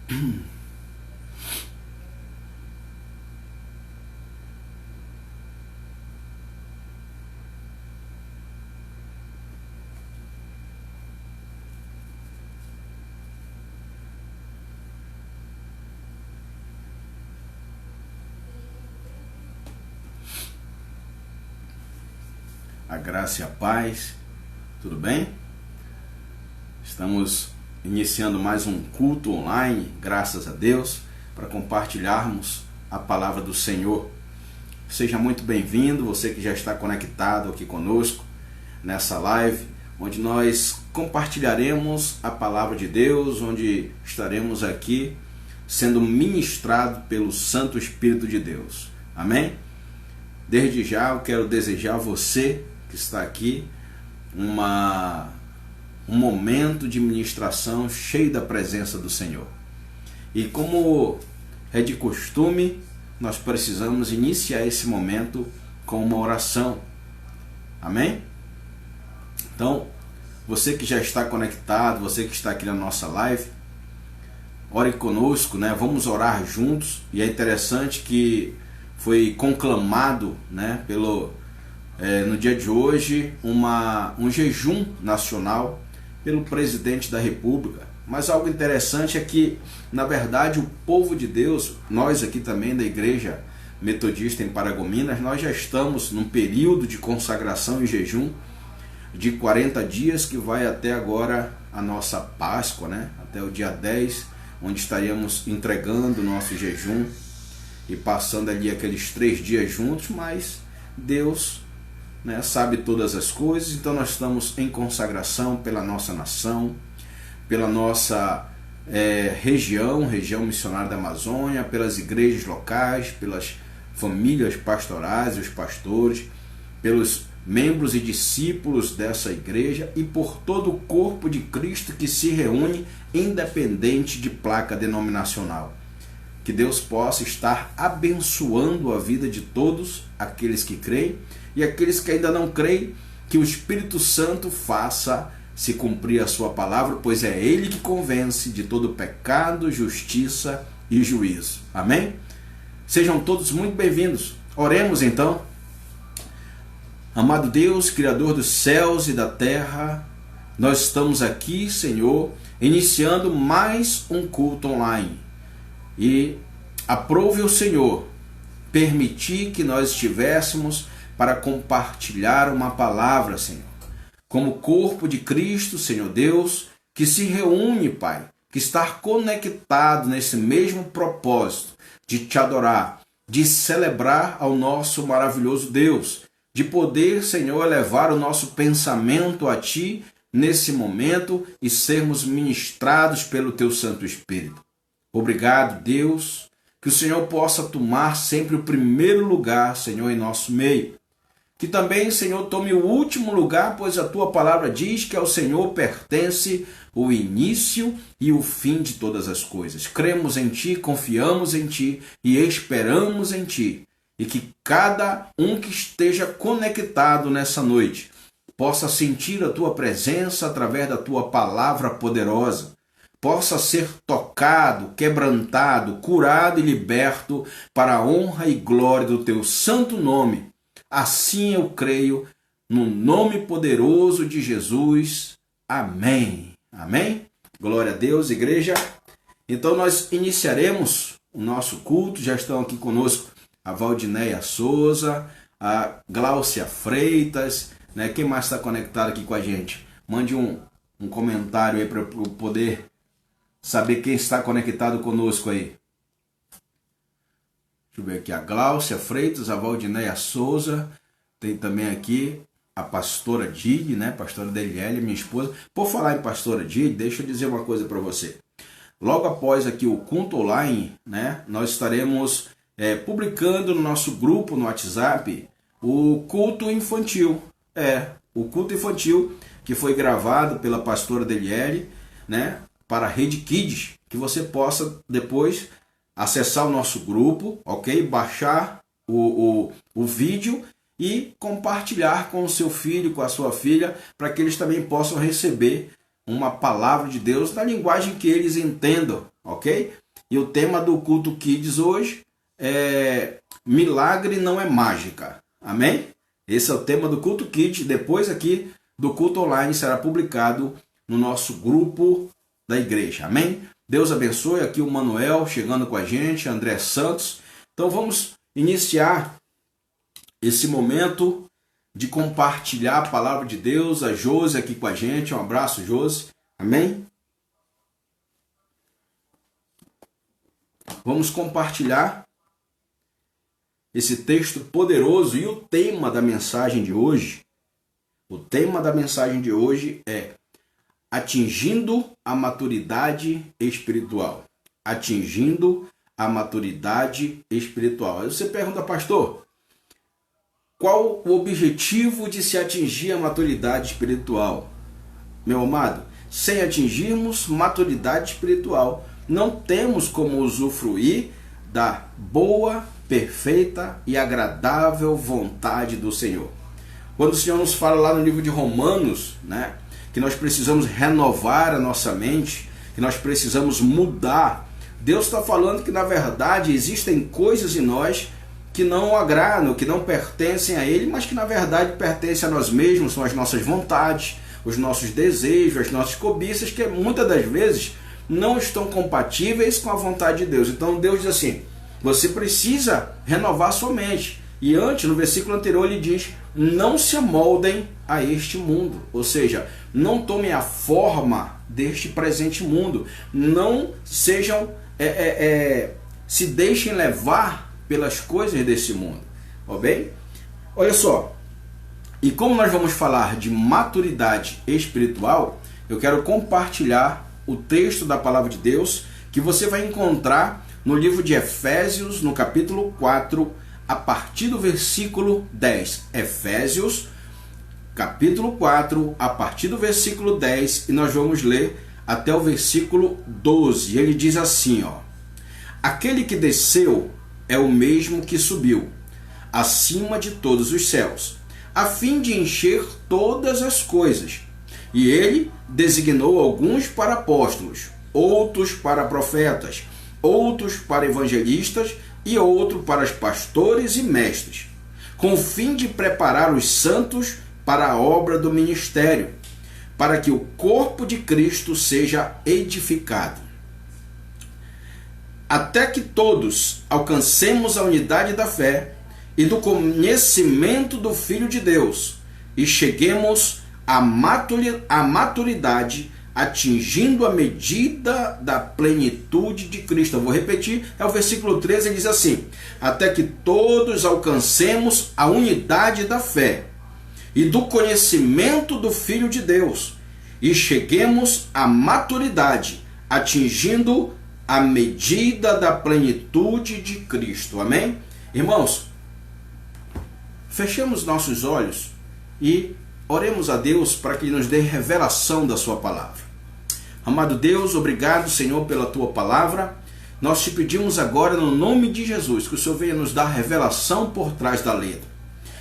A graça e a paz, tudo bem? Estamos iniciando mais um culto online, graças a Deus, para compartilharmos a palavra do Senhor. Seja muito bem-vindo, você que já está conectado aqui conosco nessa live, onde nós compartilharemos a palavra de Deus, onde estaremos aqui sendo ministrado pelo Santo Espírito de Deus. Amém? Desde já eu quero desejar a você que está aqui um momento de ministração cheio da presença do Senhor. E como é de costume, nós precisamos iniciar esse momento com uma oração. Amém? Então, você que já está conectado, você que está aqui na nossa live, ore conosco, né? Vamos orar juntos. E é interessante que foi conclamado, né, no dia de hoje um jejum nacional pelo presidente da República. Mas algo interessante é que, na verdade, o povo de Deus, nós aqui também da Igreja Metodista em Paragominas, nós já estamos num período de consagração e jejum de 40 dias que vai até agora a nossa Páscoa, né? Até o dia 10, onde estaríamos entregando o nosso jejum e passando ali aqueles 3 dias juntos, mas Deus, né, sabe todas as coisas. Então nós estamos em consagração pela nossa nação, pela nossa região missionária da Amazônia, pelas igrejas locais, pelas famílias pastorais e os pastores, pelos membros e discípulos dessa igreja e por todo o corpo de Cristo que se reúne independente de placa denominacional. Que Deus possa estar abençoando a vida de todos aqueles que creem e aqueles que ainda não creem, que o Espírito Santo faça se cumprir a sua palavra, pois é Ele que convence de todo pecado, justiça e juízo. Amém? Sejam todos muito bem-vindos. Oremos então. Amado Deus, Criador dos céus e da terra, nós estamos aqui, Senhor, iniciando mais um culto online. E aprove o Senhor permitir que nós estivéssemos para compartilhar uma palavra, Senhor. Como corpo de Cristo, Senhor Deus, que se reúne, Pai, que está conectado nesse mesmo propósito de te adorar, de celebrar ao nosso maravilhoso Deus, de poder, Senhor, elevar o nosso pensamento a Ti nesse momento e sermos ministrados pelo Teu Santo Espírito. Obrigado, Deus, que o Senhor possa tomar sempre o primeiro lugar, Senhor, em nosso meio. Que também, Senhor, tome o último lugar, pois a Tua palavra diz que ao Senhor pertence o início e o fim de todas as coisas. Cremos em Ti, confiamos em Ti e esperamos em Ti. E que cada um que esteja conectado nessa noite possa sentir a Tua presença através da Tua palavra poderosa. Possa ser tocado, quebrantado, curado e liberto para a honra e glória do Teu santo nome. Assim eu creio, no nome poderoso de Jesus. Amém. Amém? Glória a Deus, igreja. Então nós iniciaremos o nosso culto. Já estão aqui conosco a Valdinéia Souza, a Gláucia Freitas, né? Quem mais está conectado aqui com a gente? Mande um comentário aí para eu poder saber quem está conectado conosco aí. Deixa eu ver aqui a Gláucia Freitas, a Valdinéia Souza. Tem também aqui a pastora Didi, né? Pastora Deliele, minha esposa. Por falar em pastora Didi, deixa eu dizer uma coisa para você. Logo após aqui o culto online, né? Nós estaremos publicando no nosso grupo no WhatsApp o culto infantil. O culto infantil que foi gravado pela pastora Deliele, né? Para a Rede Kids, que você possa depois acessar o nosso grupo, ok? Baixar o vídeo e compartilhar com o seu filho, com a sua filha, para que eles também possam receber uma palavra de Deus na linguagem que eles entendam, ok? E o tema do Culto Kids hoje é Milagre não é mágica, amém? Esse é o tema do Culto Kids. Depois aqui do culto online será publicado no nosso grupo da igreja, amém? Deus abençoe. Aqui o Manuel chegando com a gente, André Santos. Então vamos iniciar esse momento de compartilhar a palavra de Deus. A Josi aqui com a gente. Um abraço, Josi. Amém? Vamos compartilhar esse texto poderoso e o tema da mensagem de hoje. O tema da mensagem de hoje é atingindo a maturidade espiritual. Atingindo a maturidade espiritual. Aí você pergunta, pastor, qual o objetivo de se atingir a maturidade espiritual? Meu amado, sem atingirmos maturidade espiritual, não temos como usufruir da boa, perfeita e agradável vontade do Senhor. Quando o Senhor nos fala lá no livro de Romanos, né, que nós precisamos renovar a nossa mente, que nós precisamos mudar, Deus está falando que na verdade existem coisas em nós que não o agradam, que não pertencem a Ele, mas que na verdade pertencem a nós mesmos, são as nossas vontades, os nossos desejos, as nossas cobiças, que muitas das vezes não estão compatíveis com a vontade de Deus. Então Deus diz assim, você precisa renovar sua mente. E antes, no versículo anterior, ele diz, não se amoldem a este mundo. Ou seja, não tomem a forma deste presente mundo. Não sejam, se deixem levar pelas coisas desse mundo. Ó bem? Olha só. E como nós vamos falar de maturidade espiritual, eu quero compartilhar o texto da palavra de Deus que você vai encontrar no livro de Efésios, no capítulo 4, a partir do versículo 10. Efésios, capítulo 4, a partir do versículo 10, e nós vamos ler até o versículo 12. Ele diz assim, ó: aquele que desceu é o mesmo que subiu, acima de todos os céus, a fim de encher todas as coisas. E ele designou alguns para apóstolos, outros para profetas, outros para evangelistas e outros para pastores e mestres, com o fim de preparar os santos para a obra do ministério, para que o corpo de Cristo seja edificado, até que todos alcancemos a unidade da fé e do conhecimento do Filho de Deus e cheguemos à maturidade, atingindo a medida da plenitude de Cristo. Eu vou repetir, é o versículo 13, ele diz assim: até que todos alcancemos a unidade da fé e do conhecimento do Filho de Deus e cheguemos à maturidade, atingindo a medida da plenitude de Cristo. Amém? Irmãos, fechemos nossos olhos e oremos a Deus para que Ele nos dê revelação da sua palavra. Amado Deus, obrigado, Senhor, pela tua palavra. Nós te pedimos agora, no nome de Jesus, que o Senhor venha nos dar revelação por trás da letra.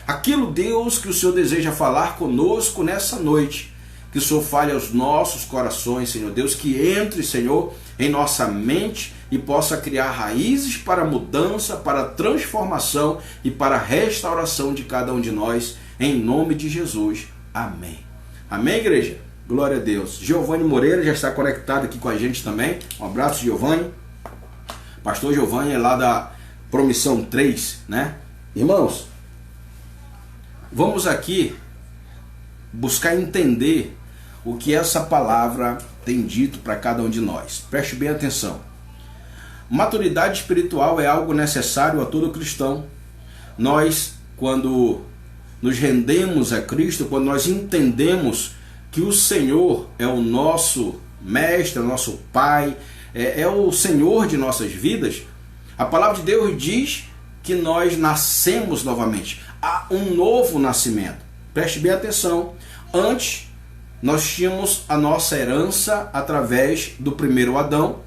Aquilo, Deus, que o Senhor deseja falar conosco nessa noite, que o Senhor fale aos nossos corações, Senhor Deus, que entre, Senhor, em nossa mente e possa criar raízes para a mudança, para a transformação e para a restauração de cada um de nós, em nome de Jesus. Amém. Amém, igreja? Glória a Deus. Giovanni Moreira já está conectado aqui com a gente também. Um abraço, Giovanni. Pastor Giovanni é lá da Promissão 3, né? Irmãos, vamos aqui buscar entender o que essa palavra tem dito para cada um de nós. Preste bem atenção. Maturidade espiritual é algo necessário a todo cristão. Nós, quando nos rendemos a Cristo, quando nós entendemos que o Senhor é o nosso mestre, é o nosso Pai, é o Senhor de nossas vidas, a palavra de Deus diz que nós nascemos novamente. Há um novo nascimento. Preste bem atenção. Antes, nós tínhamos a nossa herança através do primeiro Adão.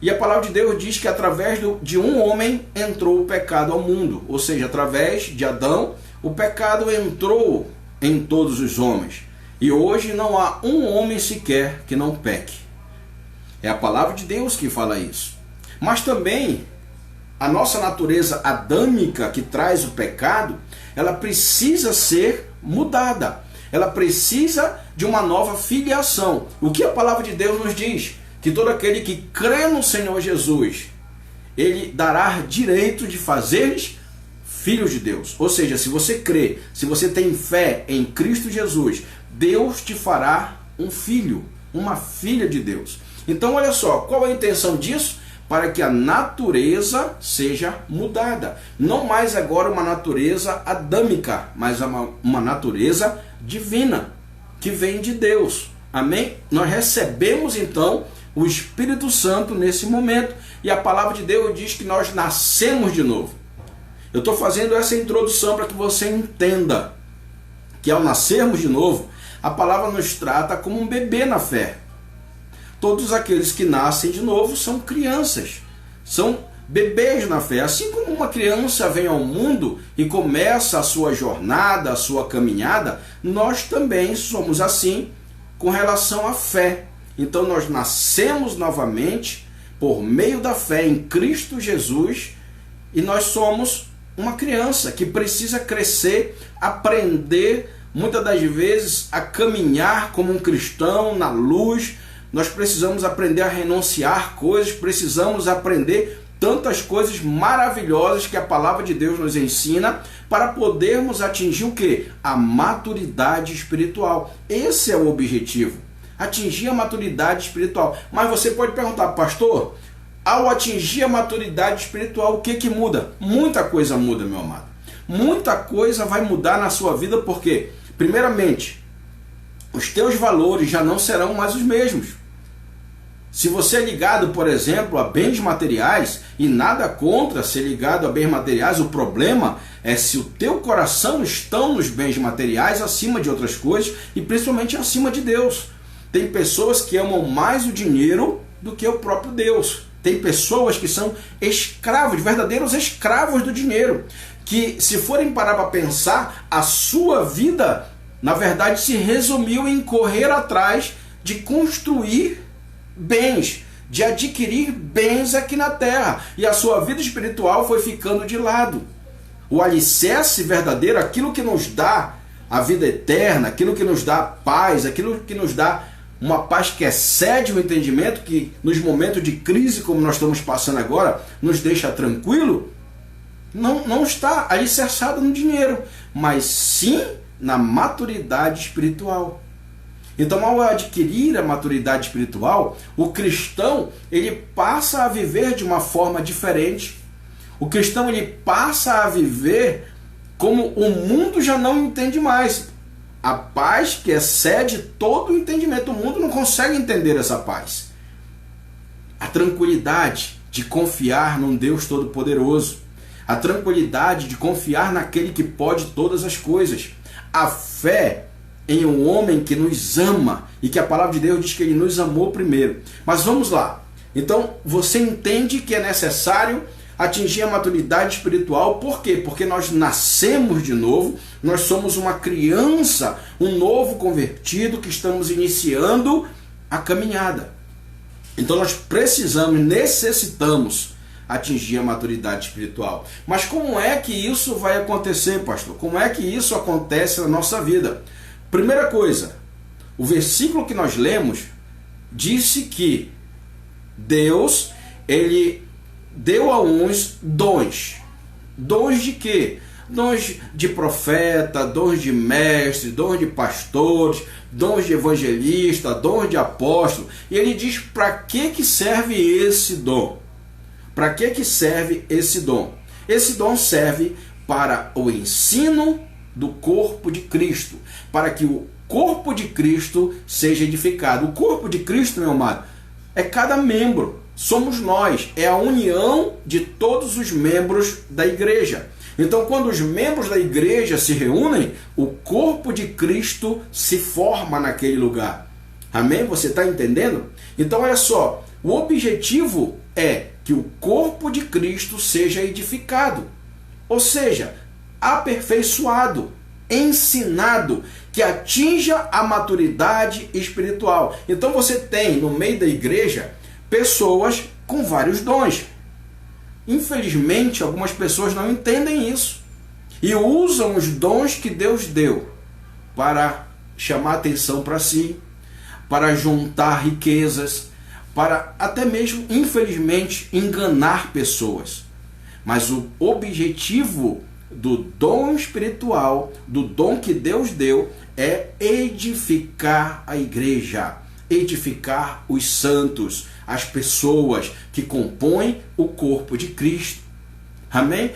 E a palavra de Deus diz que através de um homem entrou o pecado ao mundo. Ou seja, através de Adão, o pecado entrou em todos os homens. E hoje não há um homem sequer que não peque. É a palavra de Deus que fala isso. Mas também a nossa natureza adâmica que traz o pecado, ela precisa ser mudada. Ela precisa de uma nova filiação. O que a palavra de Deus nos diz? Que todo aquele que crê no Senhor Jesus, ele dará direito de fazeres filhos de Deus. Ou seja, se você crê, se você tem fé em Cristo Jesus, Deus te fará um filho, uma filha de Deus. Então olha só, qual é a intenção disso? Para que a natureza seja mudada. Não mais agora uma natureza adâmica, mas uma natureza divina, que vem de Deus. Amém? Nós recebemos então o Espírito Santo nesse momento, e a palavra de Deus diz que nós nascemos de novo. Eu estou fazendo essa introdução para que você entenda que ao nascermos de novo, a palavra nos trata como um bebê na fé. Todos aqueles que nascem de novo são crianças, são bebês na fé. Assim como uma criança vem ao mundo e começa a sua jornada, a sua caminhada, nós também somos assim com relação à fé. Então nós nascemos novamente por meio da fé em Cristo Jesus, e nós somos uma criança que precisa crescer, aprender, muitas das vezes, a caminhar como um cristão na luz. Nós precisamos aprender a renunciar coisas, precisamos aprender tantas coisas maravilhosas que a palavra de Deus nos ensina para podermos atingir o quê? A maturidade espiritual. Esse é o objetivo, atingir a maturidade espiritual. Mas você pode perguntar, pastor, ao atingir a maturidade espiritual, o que muda? Muita coisa muda, meu amado. Muita coisa vai mudar na sua vida, porque, primeiramente, os teus valores já não serão mais os mesmos. Se você é ligado, por exemplo, a bens materiais, e nada contra ser ligado a bens materiais, o problema é se o teu coração está nos bens materiais acima de outras coisas, e principalmente acima de Deus. Tem pessoas que amam mais o dinheiro do que o próprio Deus. Tem pessoas que são escravos, verdadeiros escravos do dinheiro, que, se forem parar para pensar, a sua vida, na verdade, se resumiu em correr atrás de construir bens, de adquirir bens aqui na terra, e a sua vida espiritual foi ficando de lado. O alicerce verdadeiro, aquilo que nos dá a vida eterna, aquilo que nos dá paz, aquilo que nos dá uma paz que excede o entendimento, que nos momentos de crise como nós estamos passando agora, nos deixa tranquilo, não está alicerçado no dinheiro, mas sim na maturidade espiritual. Então, ao adquirir a maturidade espiritual, o cristão ele passa a viver de uma forma diferente. O cristão ele passa a viver como o mundo já não entende mais. A paz que excede todo o entendimento. O mundo não consegue entender essa paz. A tranquilidade de confiar num Deus Todo-Poderoso. A tranquilidade de confiar naquele que pode todas as coisas. A fé em um homem que nos ama, e que a palavra de Deus diz que ele nos amou primeiro. Mas vamos lá. Então você entende que é necessário atingir a maturidade espiritual. Por quê? Porque nós nascemos de novo, nós somos uma criança, um novo convertido que estamos iniciando a caminhada. Então nós necessitamos atingir a maturidade espiritual. Mas como é que isso vai acontecer, pastor? Como é que isso acontece na nossa vida? Primeira coisa, o versículo que nós lemos disse que Deus, ele deu a uns dons. Dons de quê? Dons de profeta, dons de mestre, dons de pastores, dons de evangelista, dons de apóstolo. E ele diz para que serve esse dom? Para que serve esse dom? Esse dom serve para o ensino do corpo de Cristo, para que o corpo de Cristo seja edificado. O corpo de Cristo, meu amado, é cada membro, somos nós, é a união de todos os membros da igreja. Então, quando os membros da igreja se reúnem, o corpo de Cristo se forma naquele lugar. Amém? Você está entendendo? Então, olha só, o objetivo é que o corpo de Cristo seja edificado, ou seja, aperfeiçoado ensinado, que atinja a maturidade espiritual. Então você tem no meio da igreja pessoas com vários dons. Infelizmente, algumas pessoas não entendem isso e usam os dons que Deus deu para chamar atenção para si, para juntar riquezas, para até mesmo, infelizmente, enganar pessoas. Mas o objetivo do dom espiritual, do dom que Deus deu, é edificar a igreja, edificar os santos, as pessoas que compõem o corpo de Cristo. Amém?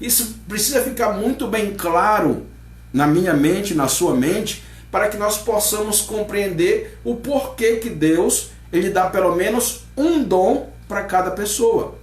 Isso precisa ficar muito bem claro na minha mente, na sua mente, para que nós possamos compreender o porquê que Deus ele dá pelo menos um dom para cada pessoa.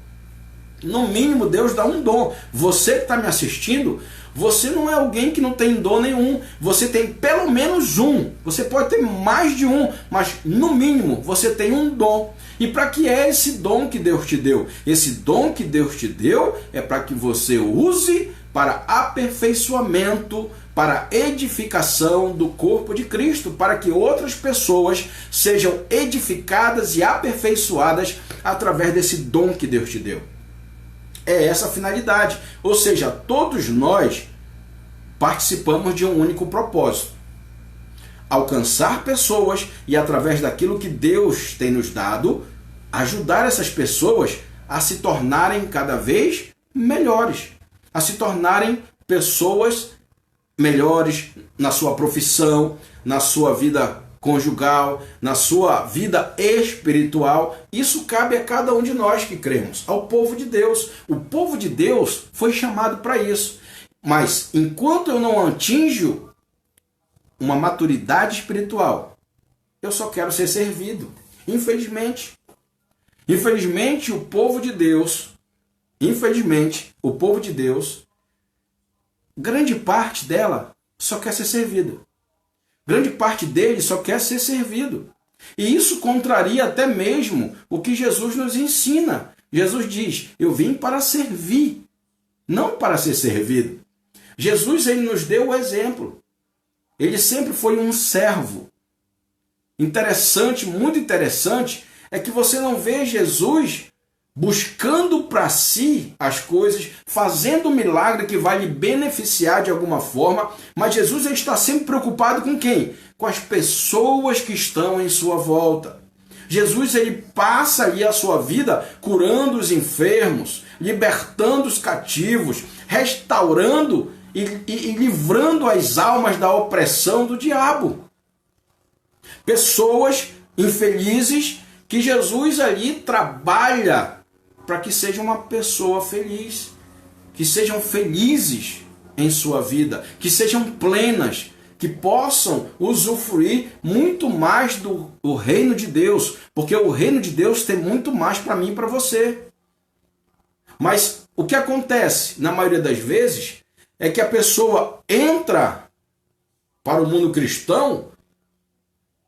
No mínimo, Deus dá um dom. Você que está me assistindo, você não é alguém que não tem dom nenhum. Você tem pelo menos um. Você pode ter mais de um, mas no mínimo você tem um dom. E para que é esse dom que Deus te deu? Esse dom que Deus te deu é para que você use para aperfeiçoamento, para edificação do corpo de Cristo, para que outras pessoas sejam edificadas e aperfeiçoadas através desse dom que Deus te deu. É essa a finalidade. Ou seja, todos nós participamos de um único propósito: alcançar pessoas e, através daquilo que Deus tem nos dado, ajudar essas pessoas a se tornarem cada vez melhores, a se tornarem pessoas melhores na sua profissão, na sua vida conjugal, na sua vida espiritual. Isso cabe a cada um de nós que cremos, ao povo de Deus. O povo de Deus foi chamado para isso. Mas enquanto eu não atinjo uma maturidade espiritual, eu só quero ser servido. Infelizmente. Infelizmente, o povo de Deus, grande parte dela só quer ser servida. Grande parte dele só quer ser servido. E isso contraria até mesmo o que Jesus nos ensina. Jesus diz: eu vim para servir, não para ser servido. Jesus ele nos deu o exemplo. Ele sempre foi um servo. Interessante, muito interessante, é que você não vê Jesus buscando para si as coisas, fazendo um milagre que vai lhe beneficiar de alguma forma, mas Jesus ele está sempre preocupado com quem? Com as pessoas que estão em sua volta. Jesus ele passa ali a sua vida curando os enfermos, libertando os cativos, restaurando e livrando as almas da opressão do diabo. Pessoas infelizes que Jesus ali trabalha para que seja uma pessoa feliz, que sejam felizes em sua vida, que sejam plenas, que possam usufruir muito mais do reino de Deus, porque o reino de Deus tem muito mais para mim e para você. Mas o que acontece, na maioria das vezes, é que a pessoa entra para o mundo cristão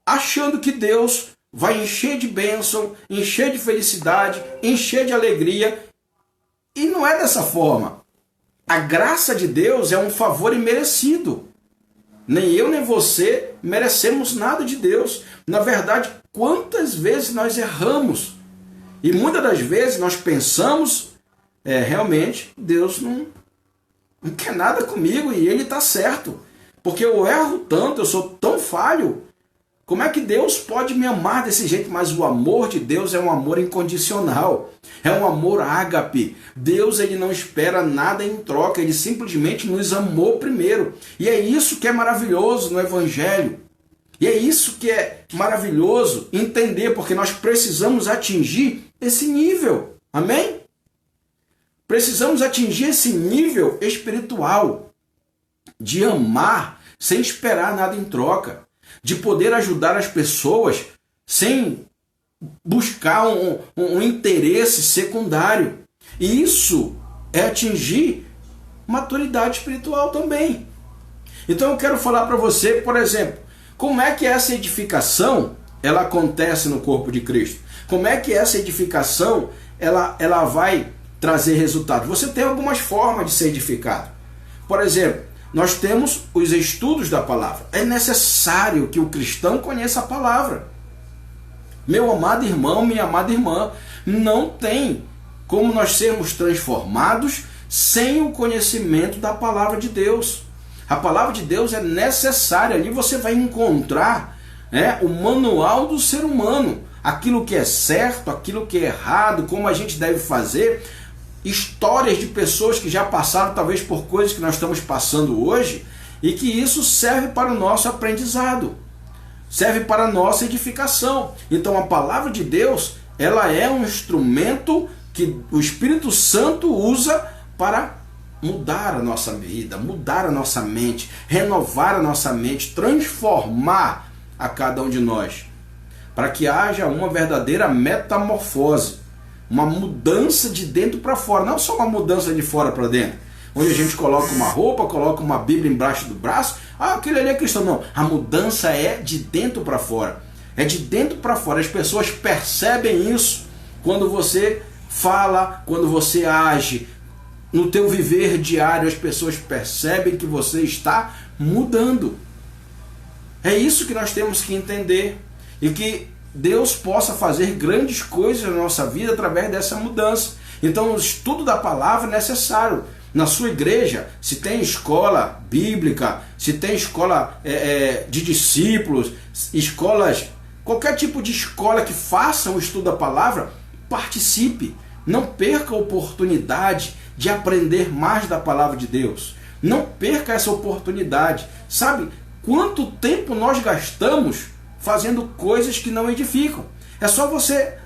achando que Deus vai encher de bênção, encher de felicidade, encher de alegria. E não é dessa forma. A graça de Deus é um favor imerecido. Nem eu nem você merecemos nada de Deus. Na verdade, quantas vezes nós erramos? E muitas das vezes nós pensamos, realmente, Deus não quer nada comigo e Ele está certo. Porque eu erro tanto, eu sou tão falho. Como é que Deus pode me amar desse jeito? Mas o amor de Deus é um amor incondicional. É um amor ágape. Deus ele não espera nada em troca. Ele simplesmente nos amou primeiro. E é isso que é maravilhoso no Evangelho. E é isso que é maravilhoso entender, porque nós precisamos atingir esse nível. Amém? Precisamos atingir esse nível espiritual de amar sem esperar nada em troca, de poder ajudar as pessoas sem buscar um interesse secundário. E isso é atingir maturidade espiritual também. Então eu quero falar para você, por exemplo, como é que essa edificação ela acontece no corpo de Cristo? Como é que essa edificação ela vai trazer resultado? Você tem algumas formas de ser edificado. Por exemplo, nós temos os estudos da palavra. É necessário que o cristão conheça a palavra. Meu amado irmão, minha amada irmã, não tem como nós sermos transformados sem o conhecimento da palavra de Deus. A palavra de Deus é necessária. Ali você vai encontrar o manual do ser humano. Aquilo que é certo, aquilo que é errado, como a gente deve fazer. Histórias de pessoas que já passaram talvez por coisas que nós estamos passando hoje, e que isso serve para o nosso aprendizado, serve para a nossa edificação. Então a palavra de Deus, ela é um instrumento que o Espírito Santo usa para mudar a nossa vida, mudar a nossa mente, renovar a nossa mente, transformar a cada um de nós, para que haja uma verdadeira metamorfose, uma mudança de dentro para fora, não só uma mudança de fora para dentro, onde a gente coloca uma roupa, coloca uma Bíblia embaixo do braço, aquele ali é cristão. Não, a mudança é de dentro para fora, é de dentro para fora. As pessoas percebem isso quando você fala, quando você age, no teu viver diário, as pessoas percebem que você está mudando. É isso que nós temos que entender, e que Deus possa fazer grandes coisas na nossa vida através dessa mudança. Então o estudo da palavra é necessário. Na sua igreja, se tem escola bíblica, se tem escola de discípulos, escolas, qualquer tipo de escola que faça o estudo da palavra, participe. Não perca a oportunidade de aprender mais da palavra de Deus. Não perca essa oportunidade. Sabe quanto tempo nós gastamos fazendo coisas que não edificam? É só você...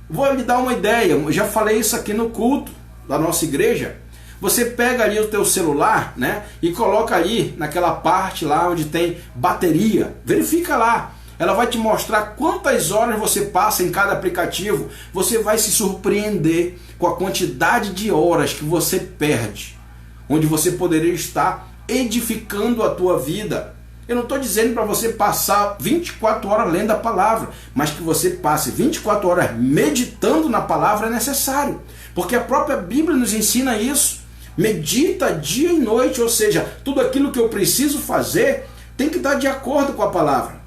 Vou lhe dar uma ideia, eu já falei isso aqui no culto da nossa igreja. Você pega ali o teu celular, e coloca ali naquela parte lá onde tem bateria. Verifica lá. Ela vai te mostrar quantas horas você passa em cada aplicativo. Você vai se surpreender com a quantidade de horas que você perde, onde você poderia estar edificando a tua vida. Eu não estou dizendo para você passar 24 horas lendo a palavra, mas que você passe 24 horas meditando na palavra é necessário, porque a própria Bíblia nos ensina isso. Medita dia e noite, ou seja, tudo aquilo que eu preciso fazer tem que estar de acordo com a palavra.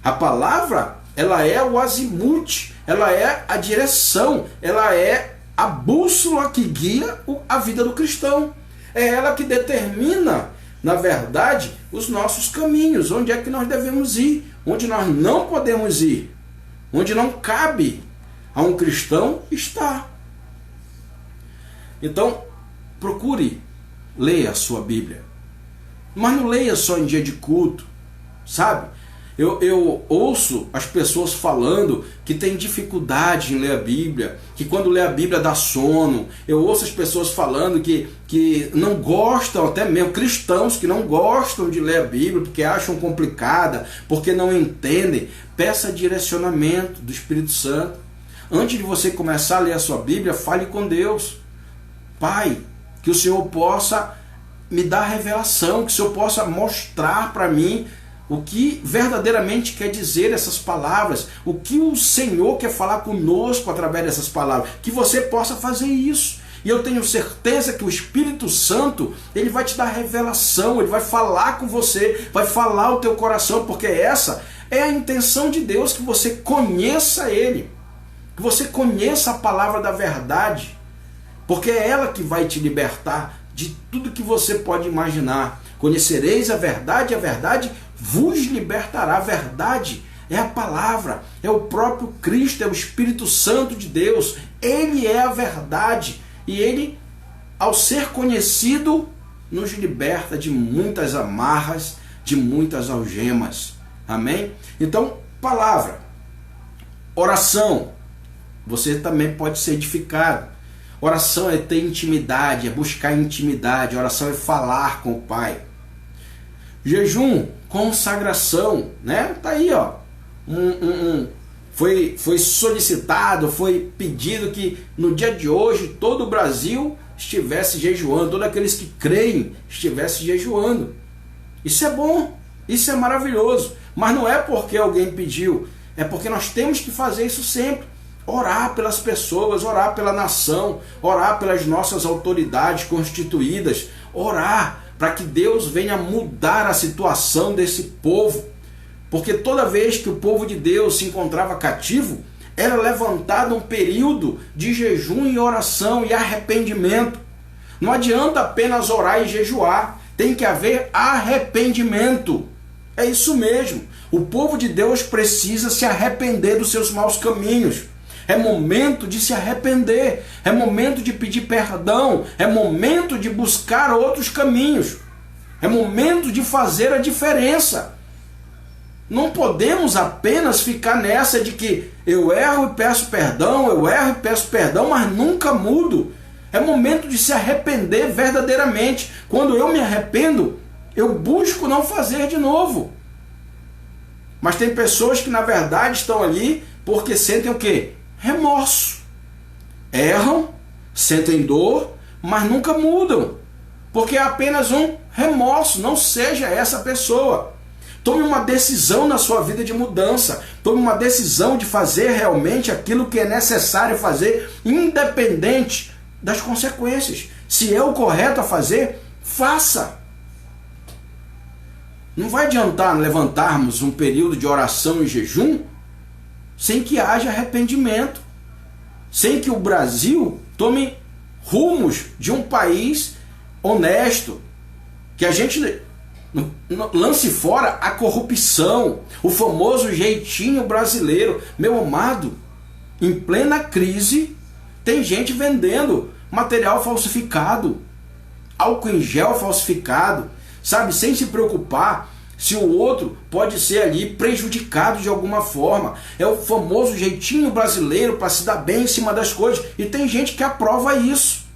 A palavra, ela é o azimute, ela é a direção, ela é a bússola que guia a vida do cristão. É ela que determina, na verdade, os nossos caminhos, onde é que nós devemos ir, onde nós não podemos ir, onde não cabe a um cristão estar. Então, procure ler a sua Bíblia, mas não leia só em dia de culto, sabe? Eu ouço as pessoas falando que tem dificuldade em ler a Bíblia, que quando lê a Bíblia dá sono. Eu ouço as pessoas falando que não gostam, até mesmo cristãos que não gostam de ler a Bíblia porque acham complicada, porque não entendem. Peça direcionamento do Espírito Santo. Antes de você começar a ler a sua Bíblia, fale com Deus. Pai, que o Senhor possa me dar revelação, que o Senhor possa mostrar para mim o que verdadeiramente quer dizer essas palavras, o que o Senhor quer falar conosco através dessas palavras, que você possa fazer isso. E eu tenho certeza que o Espírito Santo, ele vai te dar revelação, ele vai falar com você, vai falar o teu coração, porque essa é a intenção de Deus, que você conheça Ele, que você conheça a palavra da verdade, porque é ela que vai te libertar de tudo que você pode imaginar. Conhecereis a verdade vos libertará. A verdade é a palavra, é o próprio Cristo, é o Espírito Santo de Deus. Ele é a verdade, e ele, ao ser conhecido, nos liberta de muitas amarras, de muitas algemas. Amém? Então, palavra, oração, você também pode ser edificado. Oração é ter intimidade, é buscar intimidade. Oração é falar com o Pai. Jejum, consagração, Tá aí, ó. Foi solicitado, foi pedido que no dia de hoje todo o Brasil estivesse jejuando, todos aqueles que creem estivessem jejuando. Isso é bom, isso é maravilhoso, mas não é porque alguém pediu, é porque nós temos que fazer isso sempre. Orar pelas pessoas, orar pela nação, orar pelas nossas autoridades constituídas, orar para que Deus venha mudar a situação desse povo. Porque toda vez que o povo de Deus se encontrava cativo, era levantado um período de jejum e oração e arrependimento. Não adianta apenas orar e jejuar, tem que haver arrependimento. É isso mesmo. O povo de Deus precisa se arrepender dos seus maus caminhos. É momento de se arrepender, é momento de pedir perdão, é momento de buscar outros caminhos, é momento de fazer a diferença. Não podemos apenas ficar nessa de que eu erro e peço perdão, eu erro e peço perdão, mas nunca mudo. É momento de se arrepender verdadeiramente. Quando eu me arrependo, eu busco não fazer de novo. Mas tem pessoas que na verdade estão ali porque sentem o quê? Remorso. Erram, sentem dor, mas nunca mudam. Porque é apenas um remorso. Não seja essa pessoa. Tome uma decisão na sua vida de mudança. Tome uma decisão de fazer realmente aquilo que é necessário fazer, independente das consequências. Se é o correto a fazer, faça. Não vai adiantar levantarmos um período de oração e jejum sem que haja arrependimento, sem que o Brasil tome rumos de um país honesto, que a gente lance fora a corrupção, o famoso jeitinho brasileiro. Meu amado, em plena crise, tem gente vendendo material falsificado, álcool em gel falsificado, sabe, sem se preocupar se o outro pode ser ali prejudicado de alguma forma. É o famoso jeitinho brasileiro para se dar bem em cima das coisas. E tem gente que aprova isso.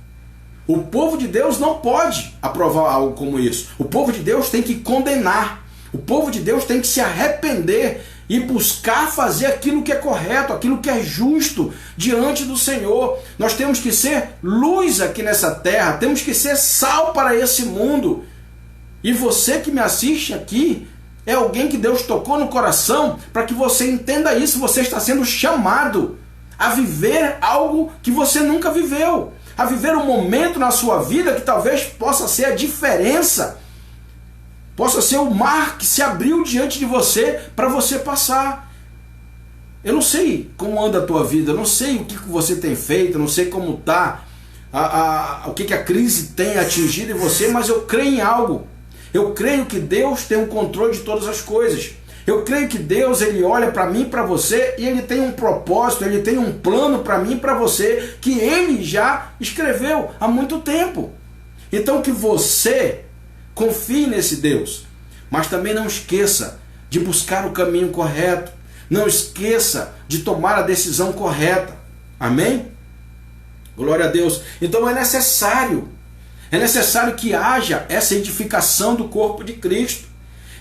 O povo de Deus não pode aprovar algo como isso. O povo de Deus tem que condenar. O povo de Deus tem que se arrepender e buscar fazer aquilo que é correto, aquilo que é justo diante do Senhor. Nós temos que ser luz aqui nessa terra, temos que ser sal para esse mundo. E você que me assiste aqui é alguém que Deus tocou no coração para que você entenda isso. Você está sendo chamado a viver algo que você nunca viveu, a viver um momento na sua vida que talvez possa ser a diferença, possa ser o mar que se abriu diante de você para você passar. Eu não sei como anda a tua vida, eu não sei o que você tem feito, eu não sei como está, o que a crise tem atingido em você, mas eu creio em algo. Eu creio que Deus tem o controle de todas as coisas. Eu creio que Deus, ele olha para mim e para você e ele tem um propósito, ele tem um plano para mim e para você que ele já escreveu há muito tempo. Então que você confie nesse Deus, mas também não esqueça de buscar o caminho correto, não esqueça de tomar a decisão correta. Amém? Glória a Deus. Então é necessário que haja essa edificação do corpo de Cristo.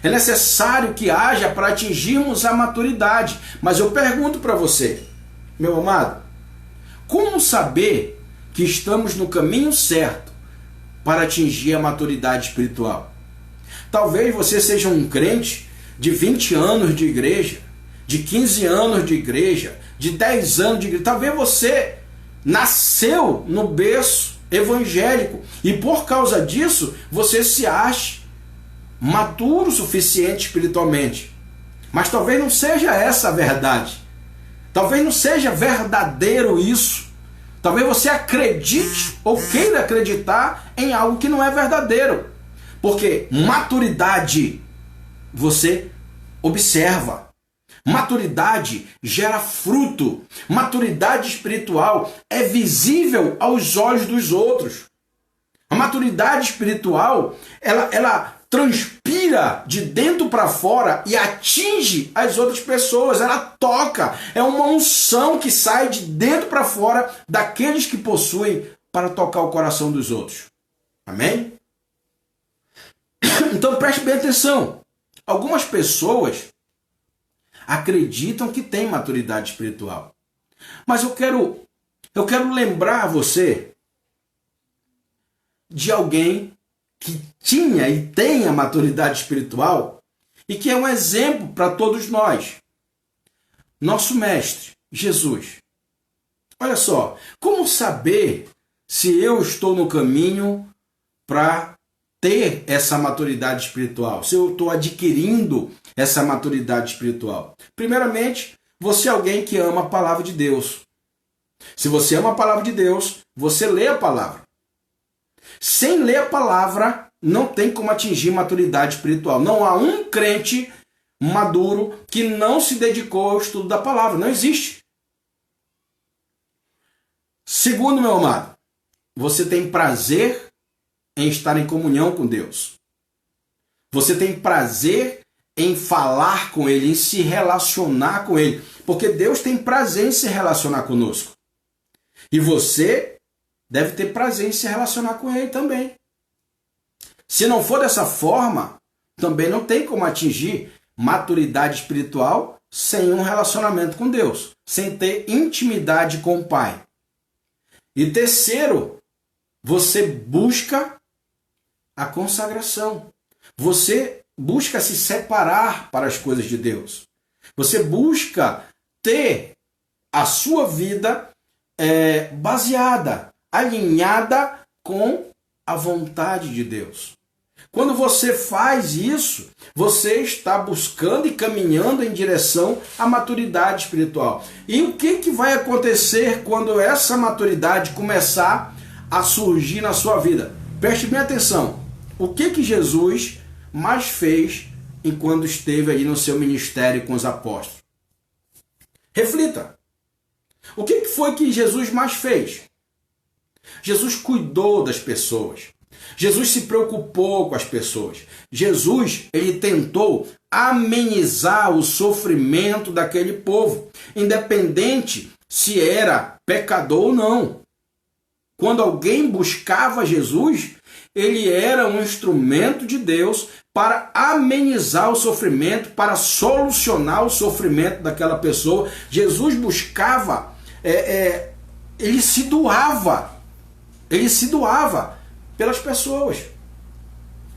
É necessário que haja para atingirmos a maturidade. Mas eu pergunto para você, meu amado, como saber que estamos no caminho certo para atingir a maturidade espiritual? Talvez você seja um crente de 20 anos de igreja, de 15 anos de igreja, de 10 anos de igreja. Talvez você nasceu no berço evangélico e por causa disso você se ache maturo o suficiente espiritualmente. Mas talvez não seja essa a verdade. Talvez não seja verdadeiro isso. Talvez você acredite ou queira acreditar em algo que não é verdadeiro. Porque maturidade você observa. Maturidade gera fruto. Maturidade espiritual é visível aos olhos dos outros. A maturidade espiritual, ela transpira de dentro para fora e atinge as outras pessoas. Ela toca. É uma unção que sai de dentro para fora daqueles que possuem para tocar o coração dos outros. Amém? Então preste bem atenção. Algumas pessoas acreditam que têm maturidade espiritual. Mas eu quero lembrar você de alguém que tinha e tem a maturidade espiritual e que é um exemplo para todos nós. Nosso mestre, Jesus. Olha só, como saber se eu estou no caminho para ter essa maturidade espiritual, se eu estou adquirindo essa maturidade espiritual. Primeiramente, você é alguém que ama a palavra de Deus. Se você ama a palavra de Deus, você lê a palavra. Sem ler a palavra, não tem como atingir maturidade espiritual. Não há um crente maduro que não se dedicou ao estudo da palavra. Não existe. Segundo, meu amado, você tem prazer em estar em comunhão com Deus. Você tem prazer em falar com Ele, em se relacionar com Ele. Porque Deus tem prazer em se relacionar conosco. E você deve ter prazer em se relacionar com Ele também. Se não for dessa forma, também não tem como atingir maturidade espiritual sem um relacionamento com Deus, sem ter intimidade com o Pai. E terceiro, você busca a consagração. Você busca se separar para as coisas de Deus. Você busca ter a sua vida baseada, alinhada com a vontade de Deus. Quando você faz isso, você está buscando e caminhando em direção à maturidade espiritual. E o que vai acontecer quando essa maturidade começar a surgir na sua vida? Preste bem atenção. O que Jesus mais fez enquanto esteve aí no seu ministério com os apóstolos? Reflita. O que foi que Jesus mais fez? Jesus cuidou das pessoas. Jesus se preocupou com as pessoas. Jesus, ele tentou amenizar o sofrimento daquele povo, independente se era pecador ou não. Quando alguém buscava Jesus, ele era um instrumento de Deus para amenizar o sofrimento, para solucionar o sofrimento daquela pessoa. Jesus buscava, ele se doava pelas pessoas.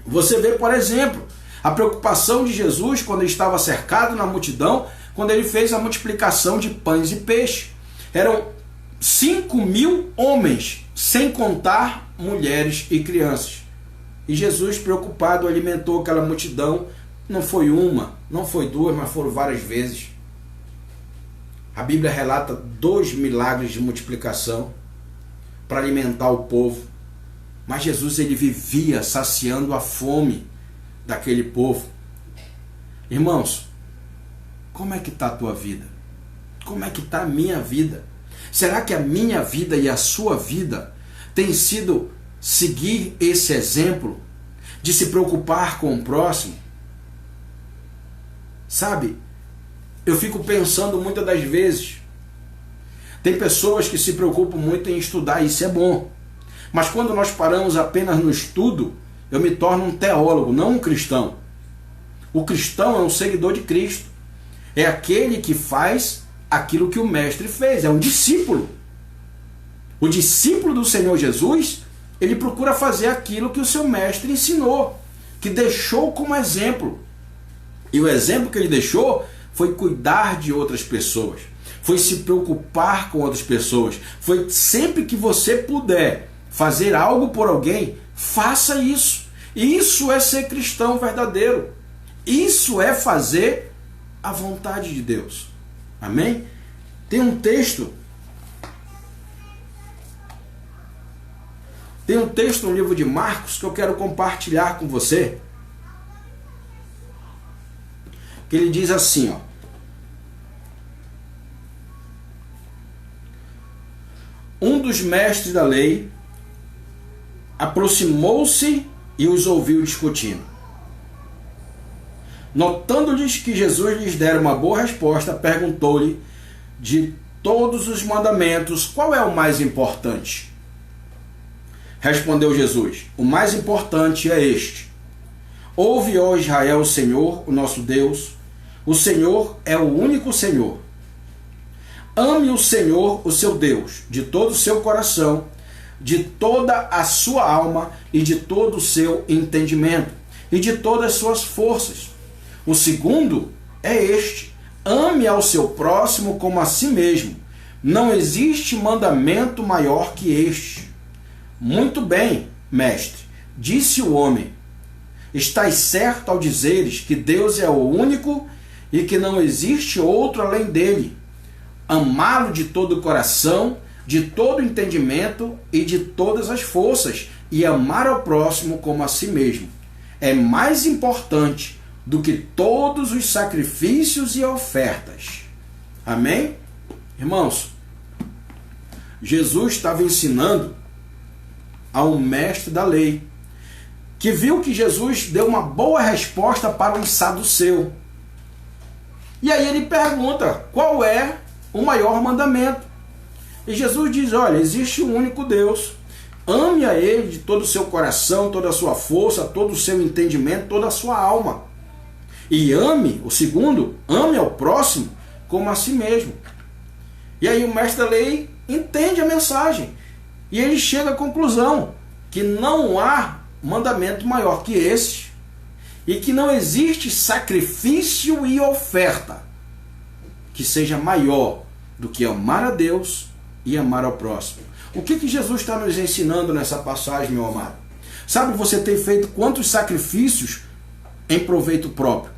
Você vê, por exemplo, a preocupação de Jesus quando ele estava cercado na multidão, quando ele fez a multiplicação de pães e peixes. Eram 5.000 homens, sem contar mulheres e crianças. E Jesus, preocupado, alimentou aquela multidão. Não foi uma, não foi duas, mas foram várias vezes. A Bíblia relata 2 milagres de multiplicação para alimentar o povo. Mas Jesus, ele vivia saciando a fome daquele povo. Irmãos, como é que está a tua vida? Como é que está a minha vida? Será que a minha vida e a sua vida tem sido seguir esse exemplo de se preocupar com o próximo? Sabe, eu fico pensando muitas das vezes, tem pessoas que se preocupam muito em estudar, isso é bom. Mas quando nós paramos apenas no estudo, eu me torno um teólogo, não um cristão. O cristão é um seguidor de Cristo. É aquele que faz aquilo que o mestre fez, é um discípulo. O discípulo do Senhor Jesus, ele procura fazer aquilo que o seu mestre ensinou, que deixou como exemplo. E o exemplo que ele deixou foi cuidar de outras pessoas, foi se preocupar com outras pessoas, foi sempre que você puder fazer algo por alguém, faça isso. Isso é ser cristão verdadeiro. Isso é fazer a vontade de Deus. Amém? Tem um texto no livro de Marcos que eu quero compartilhar com você. Que ele diz assim, ó. Um dos mestres da lei aproximou-se e os ouviu discutindo. Notando-lhes que Jesus lhes dera uma boa resposta, perguntou-lhe: de todos os mandamentos, qual é o mais importante? Respondeu Jesus: o mais importante é este: ouve, ó Israel, o Senhor, o nosso Deus, o Senhor é o único Senhor. Ame o Senhor, o seu Deus, de todo o seu coração, de toda a sua alma e de todo o seu entendimento e de todas as suas forças. O segundo é este: ame ao seu próximo como a si mesmo. Não existe mandamento maior que este. Muito bem, mestre, Disse o homem: estás certo ao dizeres que Deus é o único e que não existe outro além dele. Amá-lo de todo o coração, de todo o entendimento e de todas as forças, e amar ao próximo como a si mesmo, é mais importante do que todos os sacrifícios e ofertas. Amém? Irmãos, Jesus estava ensinando a um mestre da lei, que viu que Jesus deu uma boa resposta para um saduceu. E aí ele pergunta, qual é o maior mandamento? E Jesus diz, olha, existe um único Deus. Ame a Ele de todo o seu coração, toda a sua força, todo o seu entendimento, toda a sua alma. E ame, o segundo, ame ao próximo como a si mesmo. E aí o mestre da lei entende a mensagem. E ele chega à conclusão que não há mandamento maior que esse, e que não existe sacrifício e oferta que seja maior do que amar a Deus e amar ao próximo. O que Jesus está nos ensinando nessa passagem, meu amado? Sabe, você tem feito quantos sacrifícios em proveito próprio?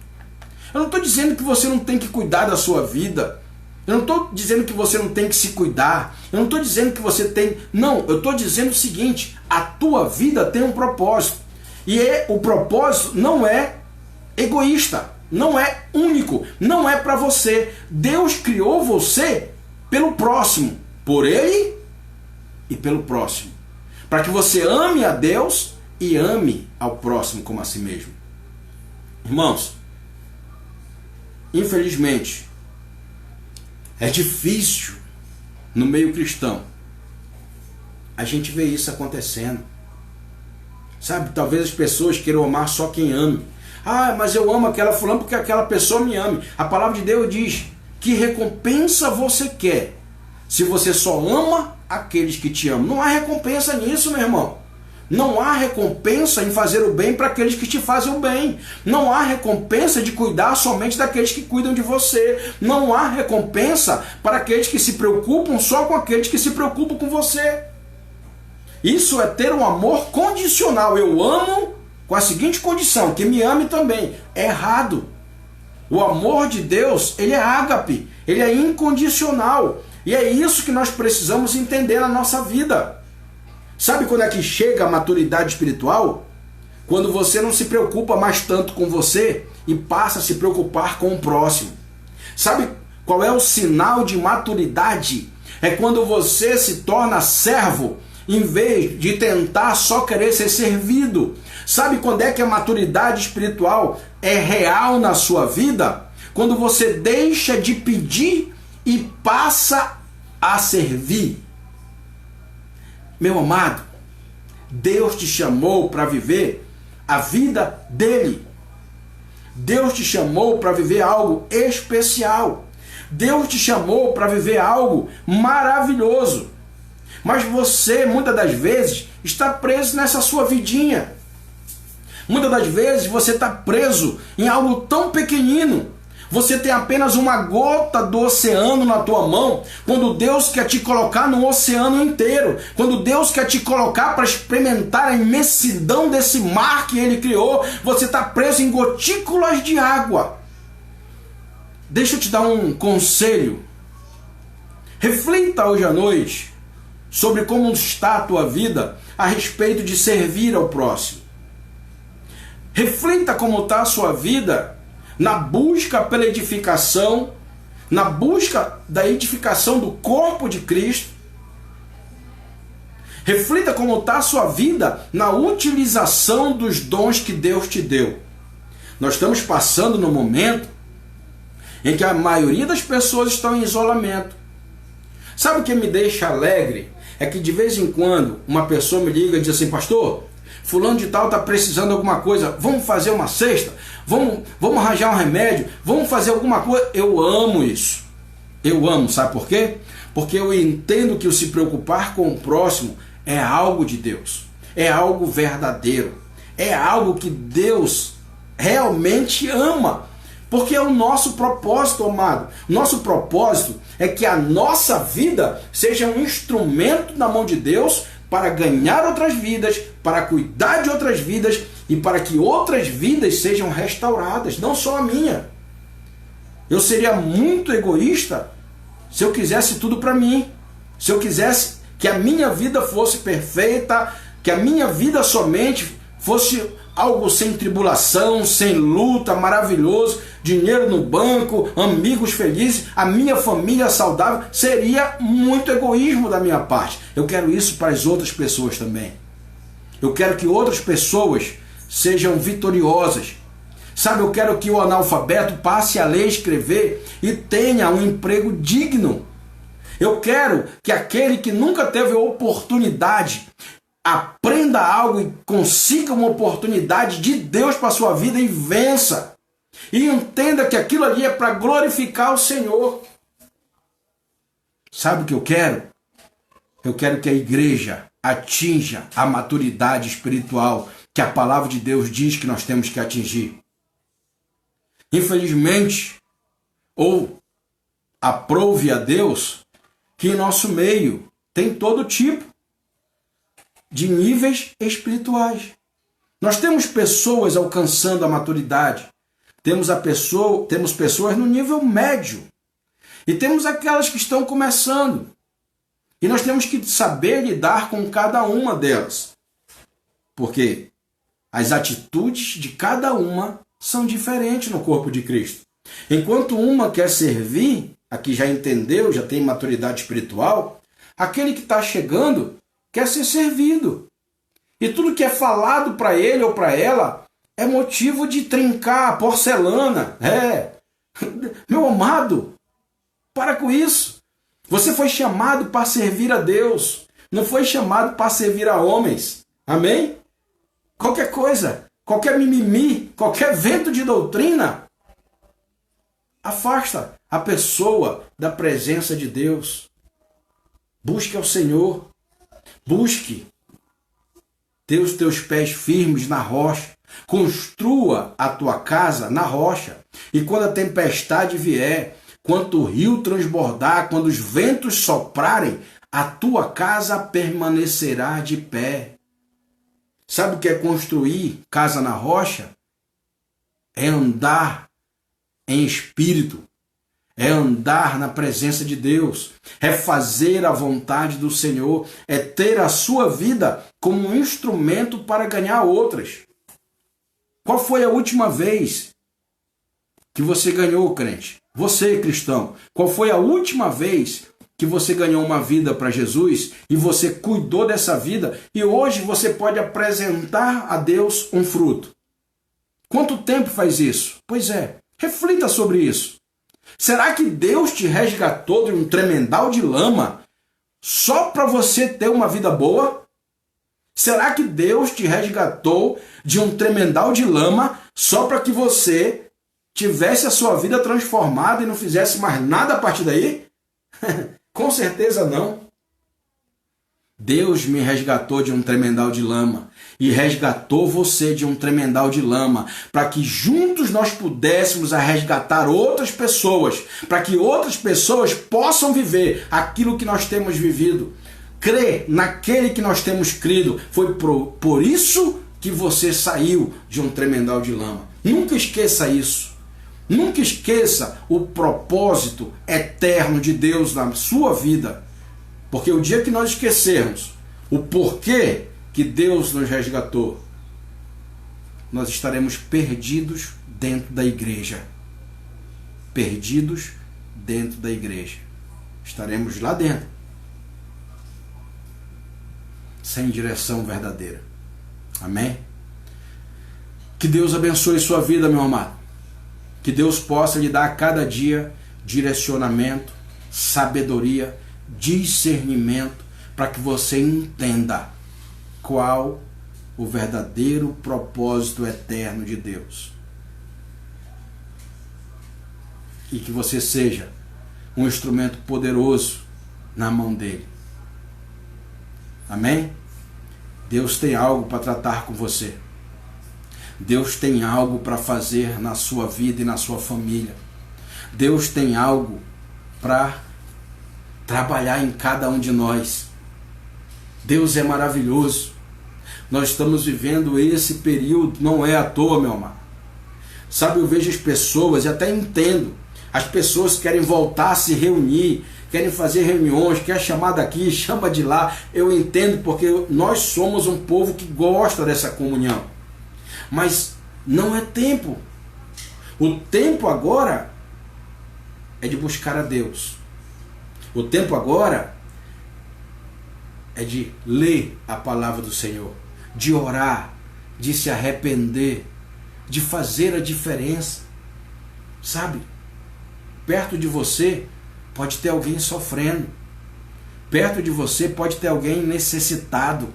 Eu não estou dizendo que você não tem que cuidar da sua vida. Eu não estou dizendo que você não tem que se cuidar. Eu não estou dizendo que você tem... Não, eu estou dizendo o seguinte, a tua vida tem um propósito. E o propósito não é egoísta, não é único, não é para você. Deus criou você pelo próximo, por Ele e pelo próximo. Para que você ame a Deus e ame ao próximo como a si mesmo. Irmãos, infelizmente, é difícil no meio cristão a gente vê isso acontecendo. Sabe, talvez as pessoas queiram amar só quem ama. Ah, mas eu amo aquela fulana porque aquela pessoa me ame. A palavra de Deus diz, que recompensa você quer se você só ama aqueles que te amam? Não há recompensa nisso, meu irmão. Não há recompensa em fazer o bem para aqueles que te fazem o bem. Não há recompensa de cuidar somente daqueles que cuidam de você. Não há recompensa para aqueles que se preocupam só com aqueles que se preocupam com você. Isso é ter um amor condicional. Eu amo com a seguinte condição, que me ame também. É errado. O amor de Deus, ele é ágape, ele é incondicional. E é isso que nós precisamos entender na nossa vida. Sabe quando é que chega a maturidade espiritual? Quando você não se preocupa mais tanto com você e passa a se preocupar com o próximo. Sabe qual é o sinal de maturidade? É quando você se torna servo em vez de tentar só querer ser servido. Sabe quando é que a maturidade espiritual é real na sua vida? Quando você deixa de pedir e passa a servir. Meu amado, Deus te chamou para viver a vida dele. Deus te chamou para viver algo especial. Deus te chamou para viver algo maravilhoso. Mas você, muitas das vezes, está preso nessa sua vidinha. Muitas das vezes você está preso em algo tão pequenino. Você tem apenas uma gota do oceano na tua mão, quando Deus quer te colocar no oceano inteiro. Quando Deus quer te colocar para experimentar a imensidão desse mar que Ele criou, você está preso em gotículas de água. Deixa eu te dar um conselho. Reflita hoje à noite sobre como está a tua vida a respeito de servir ao próximo. Reflita como está a sua vida na busca pela edificação, na busca da edificação do corpo de Cristo. Reflita como está a sua vida na utilização dos dons que Deus te deu. Nós estamos passando no momento em que a maioria das pessoas estão em isolamento. Sabe o que me deixa alegre? É que de vez em quando uma pessoa me liga e diz assim, pastor, fulano de tal está precisando de alguma coisa, vamos fazer uma cesta, vamos arranjar um remédio, vamos fazer alguma coisa. Eu amo isso. Eu amo, sabe por quê? Porque eu entendo que o se preocupar com o próximo é algo de Deus, é algo verdadeiro, é algo que Deus realmente ama. Porque é o nosso propósito, amado. Nosso propósito é que a nossa vida seja um instrumento na mão de Deus para ganhar outras vidas, para cuidar de outras vidas e para que outras vidas sejam restauradas, não só a minha. Eu seria muito egoísta se eu quisesse tudo para mim, se eu quisesse que a minha vida fosse perfeita, que a minha vida somente fosse algo sem tribulação, sem luta, maravilhoso, dinheiro no banco, amigos felizes, a minha família saudável. Seria muito egoísmo da minha parte. Eu quero isso para as outras pessoas também. Eu quero que outras pessoas sejam vitoriosas. Sabe, eu quero que o analfabeto passe a ler e escrever e tenha um emprego digno. Eu quero que aquele que nunca teve oportunidade aprenda algo e consiga uma oportunidade de Deus para a sua vida e vença. E entenda que aquilo ali é para glorificar o Senhor. Sabe o que eu quero? Eu quero que a igreja atinja a maturidade espiritual que a palavra de Deus diz que nós temos que atingir. Infelizmente, ou aprove a Deus, que em nosso meio tem todo tipo de níveis espirituais. Nós temos pessoas alcançando a maturidade, temos pessoas no nível médio e temos aquelas que estão começando. E nós temos que saber lidar com cada uma delas, porque as atitudes de cada uma são diferentes no corpo de Cristo. Enquanto uma quer servir, aqui já entendeu, já tem maturidade espiritual, aquele que está chegando quer ser servido. E tudo que é falado para ele ou para ela é motivo de trincar a porcelana. Meu amado, para com isso. Você foi chamado para servir a Deus, não foi chamado para servir a homens. Amém? Qualquer coisa, qualquer mimimi, qualquer vento de doutrina afasta a pessoa da presença de Deus. Busque ao Senhor. Busque ter os teus pés firmes na rocha. Construa a tua casa na rocha. E quando a tempestade vier, quando o rio transbordar, quando os ventos soprarem, a tua casa permanecerá de pé. Sabe o que é construir casa na rocha? É andar em espírito. É andar na presença de Deus, é fazer a vontade do Senhor, é ter a sua vida como um instrumento para ganhar outras. Qual foi a última vez que você ganhou, crente? Você, cristão, qual foi a última vez que você ganhou uma vida para Jesus e você cuidou dessa vida e hoje você pode apresentar a Deus um fruto? Quanto tempo faz isso? Pois é, reflita sobre isso. Será que Deus te resgatou de um tremendal de lama só para você ter uma vida boa? Será que Deus te resgatou de um tremendal de lama só para que você tivesse a sua vida transformada e não fizesse mais nada a partir daí? Com certeza não. Deus me resgatou de um tremendal de lama e resgatou você de um tremendal de lama para que juntos nós pudéssemos resgatar outras pessoas, para que outras pessoas possam viver aquilo que nós temos vivido. Crer naquele que nós temos crido. Foi por isso que você saiu de um tremendal de lama. Nunca esqueça isso. Nunca esqueça o propósito eterno de Deus na sua vida. Porque o dia que nós esquecermos o porquê que Deus nos resgatou, nós estaremos perdidos dentro da igreja. Perdidos dentro da igreja. Estaremos lá dentro. Sem direção verdadeira. Amém? Que Deus abençoe sua vida, meu amado. Que Deus possa lhe dar a cada dia direcionamento, sabedoria, discernimento, para que você entenda qual o verdadeiro propósito eterno de Deus. E que você seja um instrumento poderoso na mão dele. Amém? Deus tem algo para tratar com você. Deus tem algo para fazer na sua vida e na sua família. Deus tem algo para trabalhar em cada um de nós. Deus é maravilhoso. Nós estamos vivendo esse período, não é à toa, meu amado. Sabe, eu vejo as pessoas, e até entendo, as pessoas querem voltar a se reunir, querem fazer reuniões, quer chamar daqui, chama de lá. Eu entendo, porque nós somos um povo que gosta dessa comunhão. Mas não é tempo. O tempo agora é de buscar a Deus. O tempo agora é de ler a palavra do Senhor, de orar, de se arrepender, de fazer a diferença. Sabe? Perto de você pode ter alguém sofrendo. Perto de você pode ter alguém necessitado.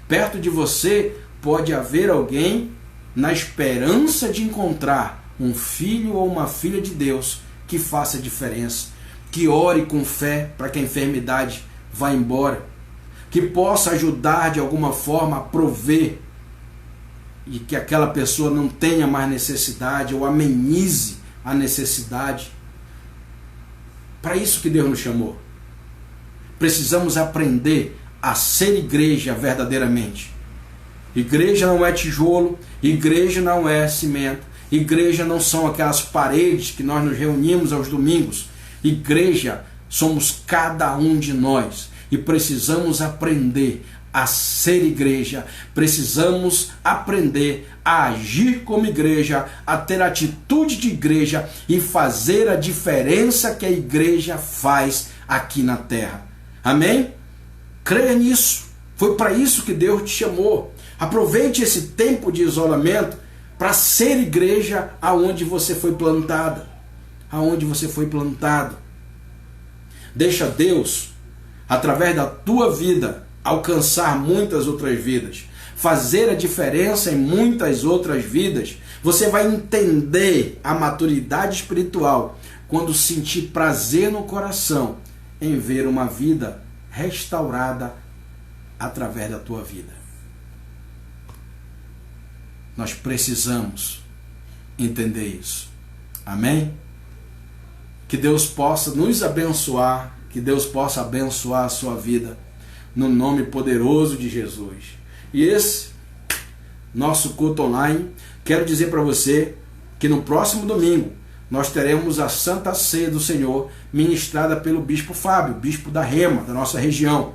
Perto de você pode haver alguém na esperança de encontrar um filho ou uma filha de Deus que faça a diferença, que ore com fé para que a enfermidade vá embora, que possa ajudar de alguma forma a prover e que aquela pessoa não tenha mais necessidade ou amenize a necessidade. Para isso que Deus nos chamou. Precisamos aprender a ser igreja verdadeiramente. Igreja não é tijolo, igreja não é cimento, igreja não são aquelas paredes que nós nos reunimos aos domingos. Igreja somos cada um de nós e precisamos aprender a ser igreja, precisamos aprender a agir como igreja, a ter atitude de igreja e fazer a diferença que a igreja faz aqui na terra. Amém? Creia nisso. Foi para isso que Deus te chamou. Aproveite esse tempo de isolamento para ser igreja aonde você foi plantada. Aonde você foi plantado. Deixa Deus, através da tua vida, alcançar muitas outras vidas, fazer a diferença em muitas outras vidas. Você vai entender a maturidade espiritual quando sentir prazer no coração em ver uma vida restaurada através da tua vida. Nós precisamos entender isso. Amém? Que Deus possa nos abençoar, que Deus possa abençoar a sua vida, no nome poderoso de Jesus. E esse nosso culto online, quero dizer para você que no próximo domingo nós teremos a Santa Ceia do Senhor ministrada pelo Bispo Fábio, Bispo da Rema, da nossa região.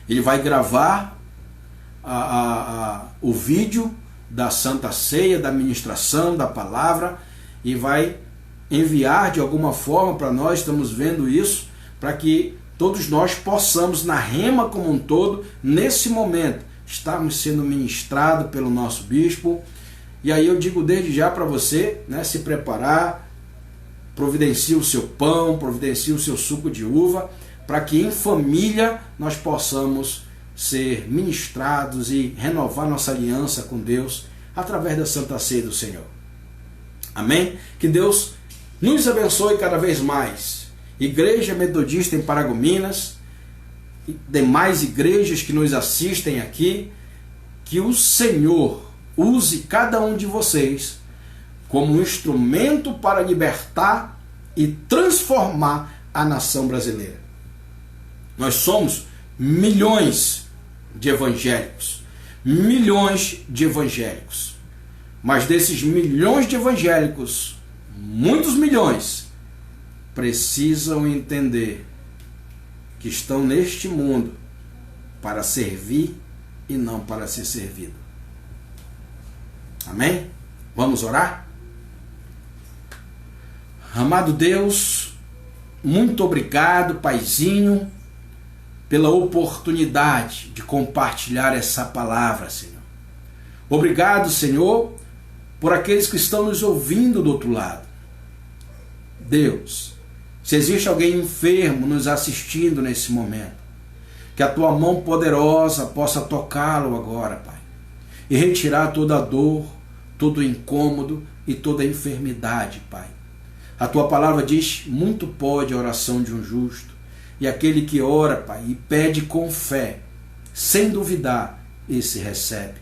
Ele vai gravar o vídeo da Santa Ceia, da ministração, da palavra, e vai enviar de alguma forma para nós, estamos vendo isso, para que todos nós possamos, na Rema como um todo, nesse momento, estarmos sendo ministrados pelo nosso bispo. E aí eu digo desde já para você, né, se preparar, providencie o seu pão, providencie o seu suco de uva, para que em família nós possamos ser ministrados e renovar nossa aliança com Deus através da Santa Ceia do Senhor. Amém? Que Deus nos abençoe cada vez mais. Igreja Metodista em Paragominas, e demais igrejas que nos assistem aqui, que o Senhor use cada um de vocês como um instrumento para libertar e transformar a nação brasileira. Nós somos milhões de evangélicos, mas desses milhões de evangélicos, muitos milhões precisam entender que estão neste mundo para servir e não para ser servido. Amém? Vamos orar? Amado Deus, muito obrigado, Paizinho, pela oportunidade de compartilhar essa palavra, Senhor. Obrigado, Senhor, por aqueles que estão nos ouvindo do outro lado. Deus, se existe alguém enfermo nos assistindo nesse momento, que a tua mão poderosa possa tocá-lo agora, Pai, e retirar toda a dor, todo o incômodo e toda a enfermidade, Pai. A tua palavra diz: muito pode a oração de um justo, e aquele que ora, Pai, e pede com fé, sem duvidar, esse recebe.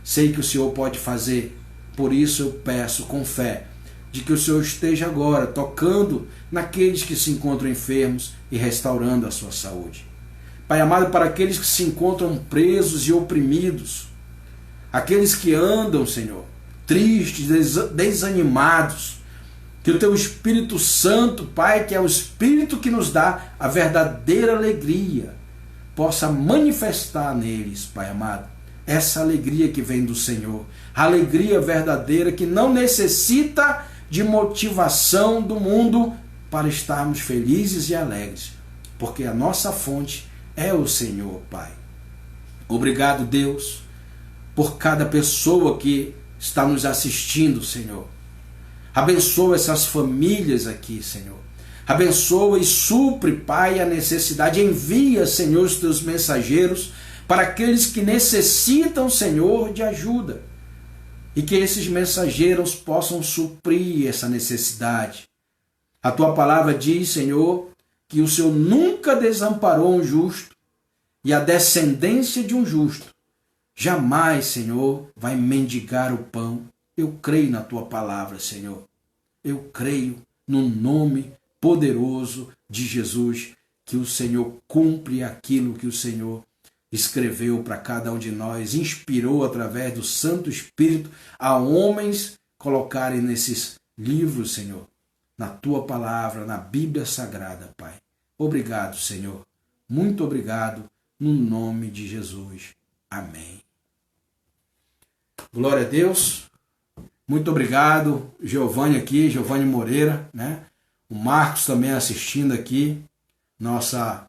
Sei que o Senhor pode fazer, por isso eu peço com fé, de que o Senhor esteja agora tocando naqueles que se encontram enfermos e restaurando a sua saúde. Pai amado, para aqueles que se encontram presos e oprimidos, aqueles que andam, Senhor, tristes, desanimados, que o Teu Espírito Santo, Pai, que é o Espírito que nos dá a verdadeira alegria, possa manifestar neles, Pai amado, essa alegria que vem do Senhor, a alegria verdadeira que não necessita de motivação do mundo para estarmos felizes e alegres, porque a nossa fonte é o Senhor, Pai. Obrigado, Deus, por cada pessoa que está nos assistindo, Senhor. Abençoa essas famílias aqui, Senhor. Abençoa e supre, Pai, a necessidade. Envia, Senhor, os Teus mensageiros para aqueles que necessitam, Senhor, de ajuda. E que esses mensageiros possam suprir essa necessidade. A Tua palavra diz, Senhor, que o Senhor nunca desamparou um justo, e a descendência de um justo jamais, Senhor, vai mendigar o pão. Eu creio na Tua palavra, Senhor. Eu creio no nome poderoso de Jesus, que o Senhor cumpre aquilo que o Senhor escreveu para cada um de nós, inspirou através do Santo Espírito a homens colocarem nesses livros, Senhor, na Tua palavra, na Bíblia Sagrada, Pai. Obrigado, Senhor. Muito obrigado, no nome de Jesus. Amém. Glória a Deus. Muito obrigado, Giovanni aqui, Giovanni Moreira, né? O Marcos também assistindo aqui, nossa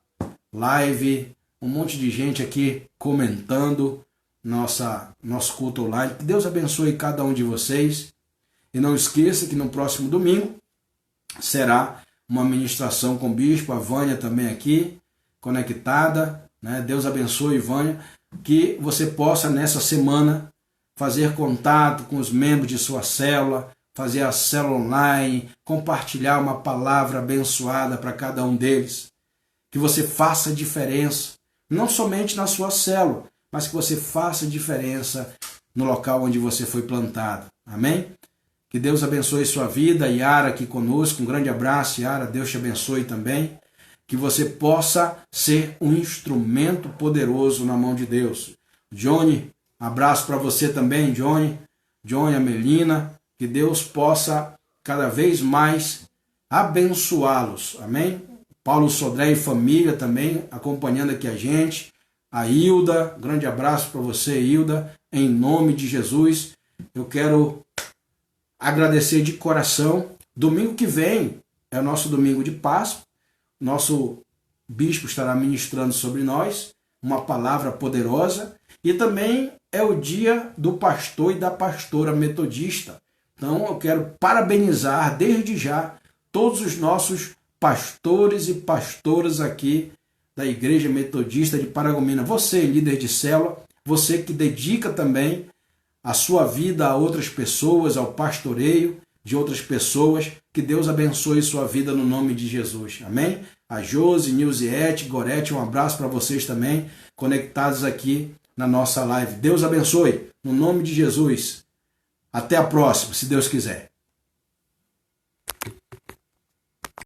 live, um monte de gente aqui comentando nosso culto online. Que Deus abençoe cada um de vocês. E não esqueça que no próximo domingo será uma ministração com o bispo, a Vânia também aqui, conectada, né? Deus abençoe, Vânia, que você possa nessa semana fazer contato com os membros de sua célula, fazer a célula online, compartilhar uma palavra abençoada para cada um deles. Que você faça diferença, não somente na sua célula, mas que você faça diferença no local onde você foi plantado. Amém? Que Deus abençoe sua vida. Yara aqui conosco, um grande abraço, Yara, Deus te abençoe também. Que você possa ser um instrumento poderoso na mão de Deus. Johnny, abraço para você também, Johnny, a Melina, que Deus possa cada vez mais abençoá-los, amém? Paulo Sodré e família também acompanhando aqui a gente, a Hilda, grande abraço para você, Hilda, em nome de Jesus. Eu quero agradecer de coração. Domingo que vem é o nosso domingo de Páscoa, nosso bispo estará ministrando sobre nós uma palavra poderosa, e também é o dia do pastor e da pastora metodista. Então eu quero parabenizar desde já todos os nossos pastores e pastoras aqui da Igreja Metodista de Paragominas. Você, líder de célula, você que dedica também a sua vida a outras pessoas, ao pastoreio de outras pessoas, que Deus abençoe sua vida no nome de Jesus. Amém? A Josi, Nilziete, Gorete, um abraço para vocês também, conectados aqui na nossa live. Deus abençoe, no nome de Jesus. Até a próxima, se Deus quiser.